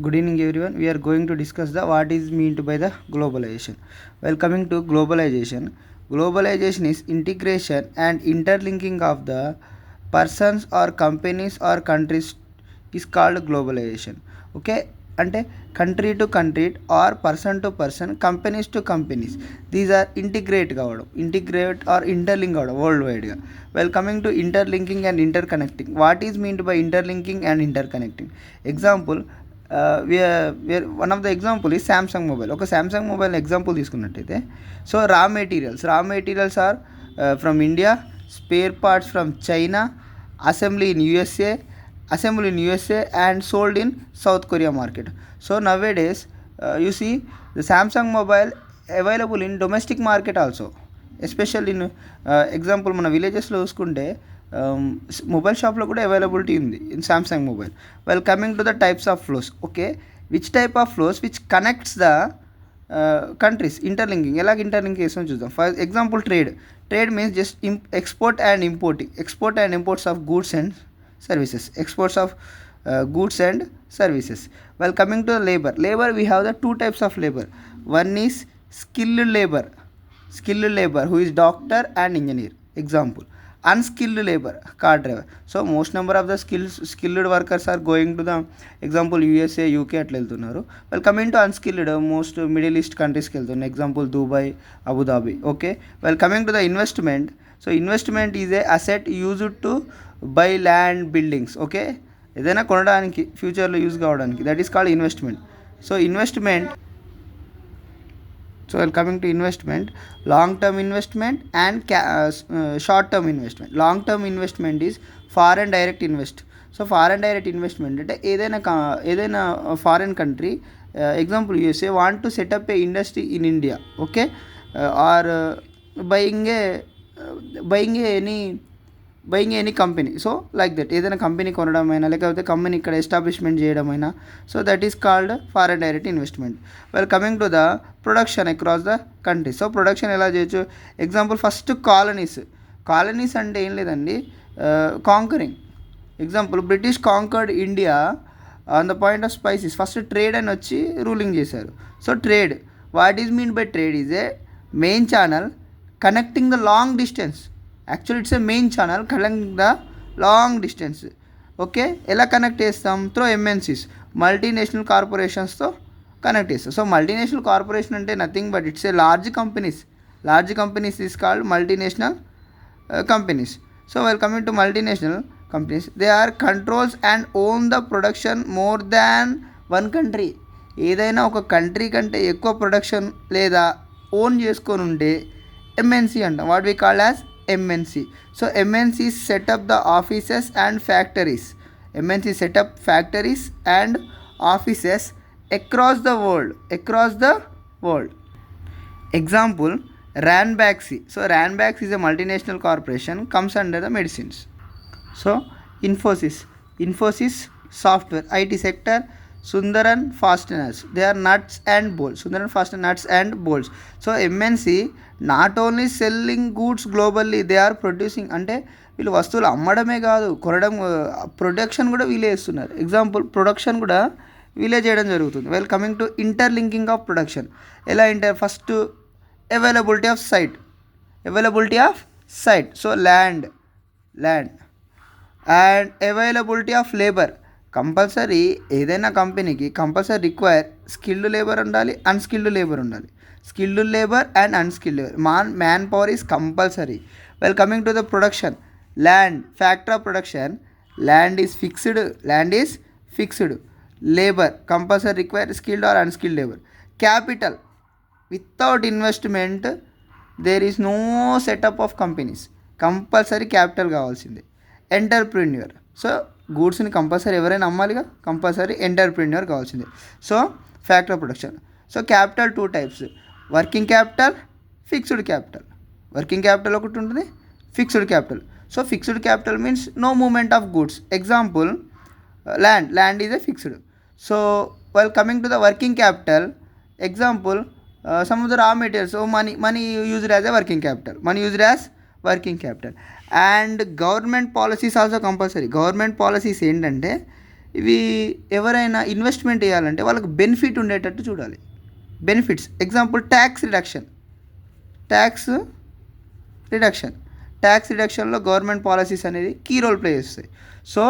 Good evening, everyone. We are going to discuss the what is meant by the globalization. While coming to globalization is integration and interlinking of the persons or companies or countries is called globalization. Okay, అంటే country to country or person to person companies to companies these are integrate or interlink అవడం world వైడ్గా. Well coming to interlinking and interconnecting, what is meant by interlinking and interconnecting? Example, one of the example ఈ Samsung mobile. ఒక Samsung mobile example తీసుకున్నట్టయితే, so raw materials are from India, spare parts from China, assembly in USA and sold in South Korea market. So nowadays you see the Samsung mobile available in domestic market also, especially in example మన విలేజెస్లో చూసుకుంటే mobile షాప్లో కూడా availability ఉంది in Samsung mobile. Well coming to the types of flows. Okay, which type of flows which connects the countries? Interlinking. ఎలాగ interlink చేస్తాం చూద్దాం. For example trade means just export and imports of goods and services. While coming to labor, we have the two types of labor. One is skilled labor who is doctor and engineer. Example, unskilled labor, car driver. So most number of the skilled workers are going to the example USA, UK అట్లా వెళ్తున్నారు. Well coming to unskilled, most middle east countries కి వెళ్తున్నారు. Example Dubai, Abu Dhabi. Okay, well coming to the investment, so investment is a asset used to buy land buildings. Okay, ఏదైనా కొనడానికి ఫ్యూచర్లో use కావడానికి, that is called investment. So coming to investment, long term investment and short term investment. Long term investment is foreign direct invest. So foreign direct investment అంటే ఏదైనా foreign country, example USA want to set up a industry in India. Okay, or buying any company. So like that, ఏదైనా company కొనడమైనా లేకపోతే company ఇక్కడ establishment చేయడమైనా, so that is called foreign direct investment. Well coming to the production across the country. So production ఎలా చేయొచ్చు? Example first colonies అంటే ఏం లేదండి, conquering. Example British conquered India on the point of spices. First trade అని వచ్చి ruling చేశారు. So trade, what is mean by trade is a main channel connecting the long distance. Actually it's a main channel connecting the long distance. Okay, ఎలా connect చేస్తాం? Through MNCs, multinational కార్పొరేషన్స్తో connect చేస్తాం. So multinational corporation అంటే nothing but it's a large companies is called multinational companies. So well coming to multinational companies, they are controls and own the production more than one country. ఏదైనా ఒక country కంటే ఎక్కువ production లేదా own చేసుకొని ఉంటే MNC అంటాం. What we call as MNC. So MNCs set up the offices and factories. MNCs set up factories and offices across the world. Example, Ranbaxy. So Ranbaxy is a multinational corporation, comes under the medicines. So Infosys software, IT sector, Sundaran Fasteners, they are nuts and bolts. So MNC not only selling goods globally, they are producing. అంటే వీళ్ళు వస్తువులు అమ్మడమే కాదు, కొనడం, production కూడా వీలే చేస్తున్నారు. Example, production కూడా వీలే చేయడం జరుగుతుంది. Well coming to interlinking of production, ఎలా first availability of site. So land and availability of labour. Compulsory ఏదైనా కంపెనీకి కంపల్సరీ రిక్వైర్ స్కిల్డ్ లేబర్ ఉండాలి, అన్స్కిల్డ్ లేబర్ ఉండాలి. Skilled labor and unskilled labor. Manpower is compulsory. Well coming to the production, land, factor of production, land is fixed. Labor compulsory require skilled or unskilled labor. Capital, without investment there is no setup of companies. Compulsory capital కావాల్సిందే. Entrepreneur, so గూడ్స్ని compulsory ఎవరైనా అమ్మాలిగా, compulsory entrepreneur కావాల్సిందే. So factor of production. So capital two types, working capital, fixed capital. Working capital ఒకటి ఉంటుంది, fixed capital. So fixed capital means no movement of goods. Example land is a fixed. So while coming to the working capital, example some of the raw materials. So money used as a working capital. And government policies also compulsory. Government policies ఏంటంటే ఇవి ఎవరైనా investment చేయాలంటే వాళ్ళకి benefit ఉండేటట్టు చూడాలి. Benefits example tax reduction. Tax రిడక్షన్లో government policies అనేది key role play చేస్తాయి. So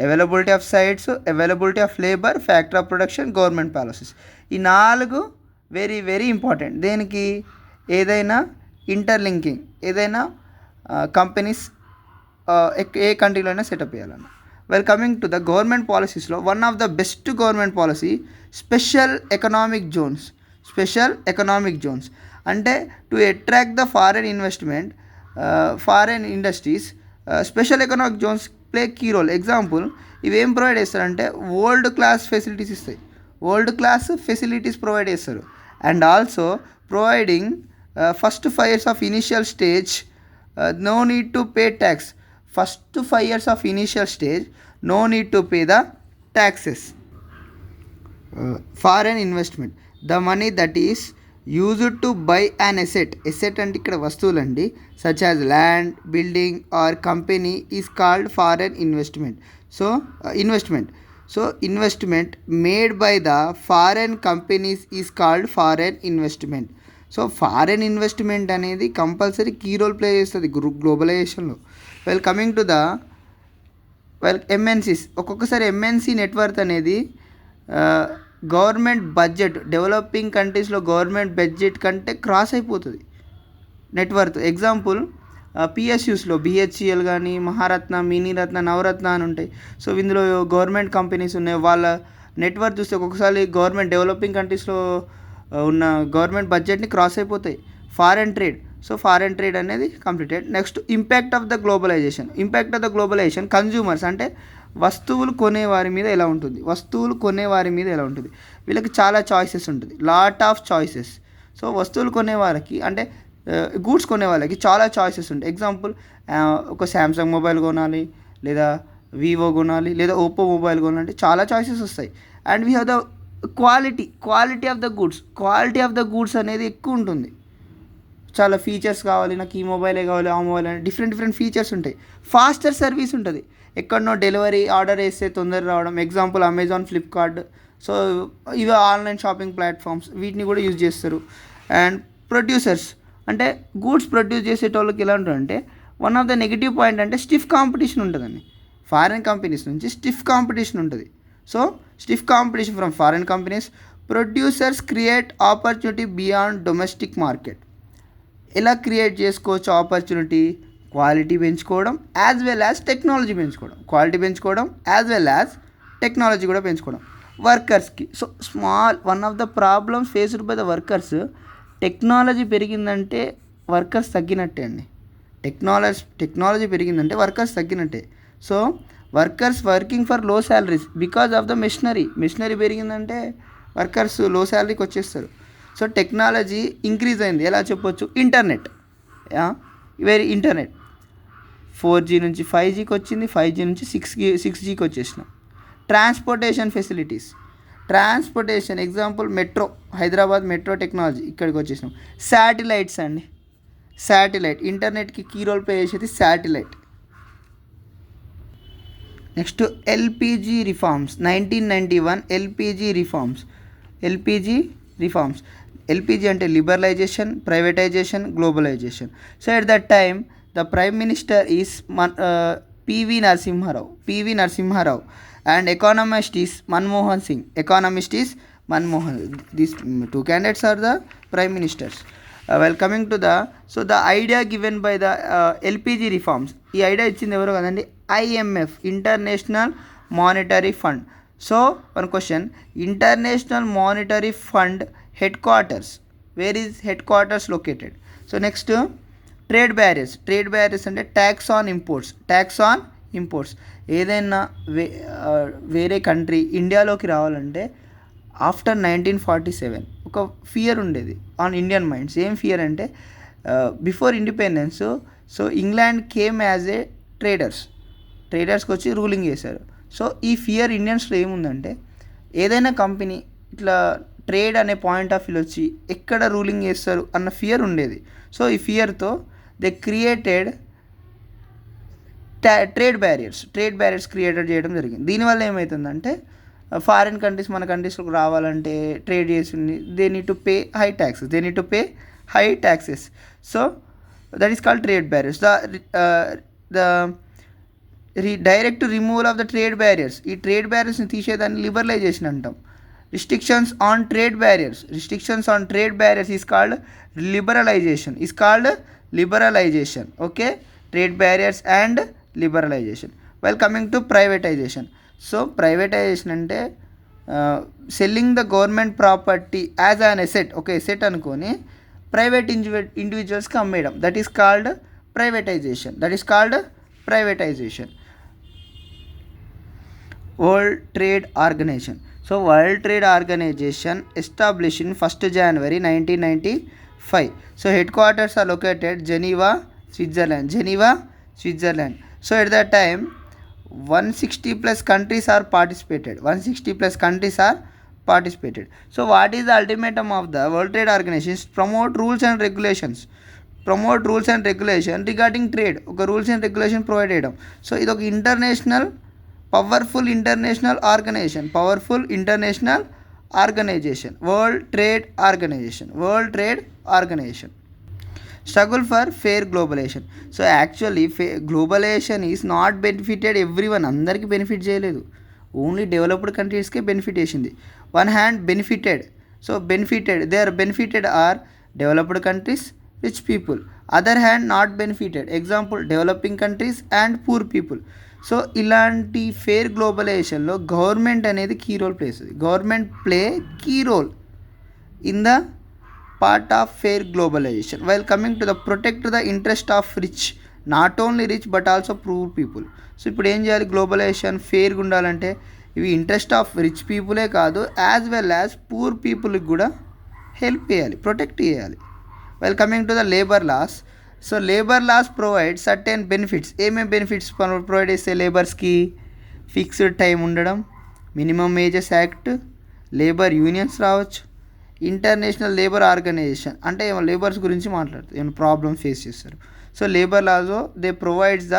availability of sites, availability of labour, factor of production, government policies, ఈ 4 వెరీ వెరీ ఇంపార్టెంట్. దేనికి? ఏదైనా ఇంటర్లింకింగ్, ఏదైనా కంపెనీస్ ఏ కంట్రీలో అయినా సెటప్ చేయాలన్న. Well coming to the government పాలసీస్లో one of the best government policy special economic zones. అంటే to attract the foreign investment, foreign industries, special economic zones play key role. Example ఇవేం provide చేస్తారంటే world class facilities provide చేస్తారు. And also providing first 5 years of initial stage no need to pay tax. First 5 years of initial stage no need to pay the taxes. Foreign investment, the money that is used to buy an asset అంటే ఇక్కడ వస్తువులండి, such as land, building or company is called foreign investment. Investment made by the foreign companies is called foreign investment. So foreign investment అనేది compulsory key role play చేస్తుంది గ్లోబలైజేషన్లో. Coming to the MNCs. ఒక్కొక్కసారి MNC network అనేది government budget, developing కంట్రీస్లో government budget కంటే cross అయిపోతుంది network. Example పిఎస్యూస్లో BHCL కానీ, మహారత్న, మినీరత్న, నవరత్న అని ఉంటాయి. సో ఇందులో గవర్నమెంట్ కంపెనీస్ ఉన్నాయి. వాళ్ళ నెట్వర్క్ చూస్తే ఒక్కొక్కసారి గవర్నమెంట్ డెవలపింగ్ కంట్రీస్లో ఉన్న గవర్నమెంట్ బడ్జెట్ని క్రాస్ అయిపోతాయి. ఫారెన్ ట్రేడ్ అనేది completed. Next impact of the globalization consumers అంటే వస్తువులు కొనేవారి మీద ఎలా ఉంటుంది. వీళ్ళకి చాలా చాయిసెస్ ఉంటుంది, లాట్ ఆఫ్ చాయిసెస్. సో వస్తువులు కొనేవారికి అంటే గూడ్స్ కొనే వాళ్ళకి చాలా చాయిసెస్ ఉంటాయి. ఎగ్జాంపుల్ ఒక శాంసంగ్ మొబైల్ కొనాలి, లేదా వివో కొనాలి, లేదా ఓప్పో మొబైల్ కొనాలంటే చాలా చాయిసెస్ వస్తాయి. And we have the quality of the goods అనేది ఎక్కువ ఉంటుంది. చాలా ఫీచర్స్ కావాలి, నాకు ఈ మొబైలే కావాలి, ఆ మొబైల్ అని డిఫరెంట్ ఫీచర్స్ ఉంటాయి. ఫాస్టర్ సర్వీస్ ఉంటుంది, ఎక్కడనో డెలివరీ ఆర్డర్ వేస్తే తొందర రావడం. Example Amazon, Flipkart. సో ఇవి ఆన్లైన్ షాపింగ్ ప్లాట్ఫామ్స్, వీటిని కూడా యూజ్ చేస్తారు. అండ్ ప్రొడ్యూసర్స్ అంటే గూడ్స్ ప్రొడ్యూస్ చేసేటోళ్ళకి ఎలా ఉంటుందంటే one of the negative point అంటే స్టిఫ్ కాంపిటీషన్ ఉంటుందండి. ఫారెన్ కంపెనీస్ నుంచి స్టిఫ్ కాంపిటీషన్ ఉంటుంది. So stiff competition from foreign companies. Producers create opportunity beyond domestic market. ఎలా క్రియేట్ చేసుకోవచ్చు ఆపర్చునిటీ? క్వాలిటీ పెంచుకోవడం యాజ్ వెల్ యాజ్ టెక్నాలజీ పెంచుకోవడం. టెక్నాలజీ కూడా పెంచుకోవడం. వర్కర్స్కి so one of the problems faced by the workers, technology పెరిగిందంటే workers తగ్గినట్టే అండి. టెక్నాలజీ పెరిగిందంటే వర్కర్స్ తగ్గినట్టే. So workers working for low salaries because of the machinery పెరిగిందంటే వర్కర్స్ లో శాలరీకి వచ్చేస్తారు. సో టెక్నాలజీ ఇంక్రీజ్ అయింది. ఎలా చెప్పొచ్చు? ఇంటర్నెట్ 4G నుంచి 5Gకి వచ్చింది, 5G నుంచి 6Gకి వచ్చేసినాం. Transportation example metro, Hyderabad metro technology ఇక్కడికి వచ్చేసినాం. శాటిలైట్స్ అండి, ఇంటర్నెట్కి కీ రోల్ ప్లే చేసేది satellite. Next LPG reforms, 1991 LPG reforms అంటే liberalisation, privatisation, globalisation. So at that time the prime minister is PV Narasimha Rao and economist is Manmohan Singh. These two candidates are the prime ministers. Coming to the idea given by the LPG reforms. ఈ idea ఇచ్చింది ఎవరో కదండి, IMF, international monetary fund. So one question, international monetary fund head quarters, where is head quarters located? So next trade barriers అంటే tax on imports. ఏదైనా వేరే country ఇండియాలోకి రావాలంటే after 1947 ఒక fear ఉండేది ఆన్ ఇండియన్ మైండ్స్. ఏం ఫియర్ అంటే before independence so England came as a ట్రేడర్స్కి వచ్చి రూలింగ్ చేశారు. సో ఈ ఫియర్ ఇండియన్స్లో ఏముందంటే ఏదైనా కంపెనీ ఇట్లా ట్రేడ్ అనే పాయింట్ ఆఫ్ వ్యూ వచ్చి ఎక్కడ రూలింగ్ చేస్తారు అన్న ఫియర్ ఉండేది. సో ఈ ఫియర్తో they created trade barriers created చేయడం జరిగింది. దీనివల్ల ఏమవుతుందంటే ఫారిన్ కంట్రీస్ మన కంట్రీస్లోకి రావాలంటే ట్రేడ్ చేసింది they need to pay high taxes. So that is called trade barriers. Direct removal of the trade barriers, ఈ ట్రేడ్ బ్యారియర్స్ని తీసేదాన్ని లిబరలైజేషన్ అంటాం. restrictions on trade barriers is called liberalization. Okay, trade barriers and liberalization. While coming to privatization, so privatization ante selling the government property as an asset. Okay, asset అనుకొని private ఇండివిజువల్స్కి అమ్మేయడం, that is called privatization. World trade organization. So World Trade Organization established in 1st January 1995. So headquarters are located Geneva, Switzerland. So at that time 160 plus countries are participated. So what is the ultimatum of the World Trade Organization? Promote rules and regulations regarding trade. Okay, rules and regulation provide చేయడం. So ఇది ఒక powerful international organization world trade organization. Struggle for fair globalization. So actually globalization is not benefited everyone, అందరికీ benefit చేయలేదు, only developed కంట్రీస్కే benefit చేసింది. One hand they are benefited are developed countries, rich people. Other hand not benefited, example developing countries and poor people. So ఇలాంటి fair గ్లోబలైజేషన్లో government అనేది key role in the part of fair globalization. While coming to the protect the interest of rich, not only rich but also poor people. So ఇప్పుడు ఏం చేయాలి, globalisation ఫెయిర్గా ఉండాలంటే ఇవి interest of rich పీపులే కాదు, as well as poor పీపుల్కి కూడా help చేయాలి, protect చేయాలి. While coming to the labour laws. So labour laws provide certain benefits. ఏమేమి బెనిఫిట్స్ ప్రొవైడ్ చేస్తే లేబర్స్కి? ఫిక్స్డ్ టైం ఉండడం, minimum wages act, labour unions రావచ్చు, ఇంటర్నేషనల్ లేబర్ ఆర్గనైజేషన్ అంటే ఏమో లేబర్స్ గురించి మాట్లాడుతారు, ఏమైనా ప్రాబ్లమ్ ఫేస్ చేస్తారు. సో లేబర్ లాలో they provides the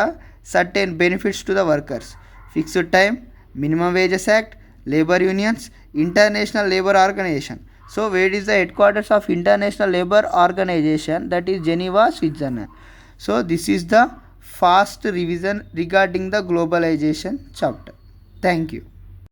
certain benefits to the workers, fixed time, minimum wages act, labour unions, international labour organization. So where is the headquarters of International Labour Organization? That is Geneva, Switzerland. So this is the fast revision regarding the globalization chapter. Thank you.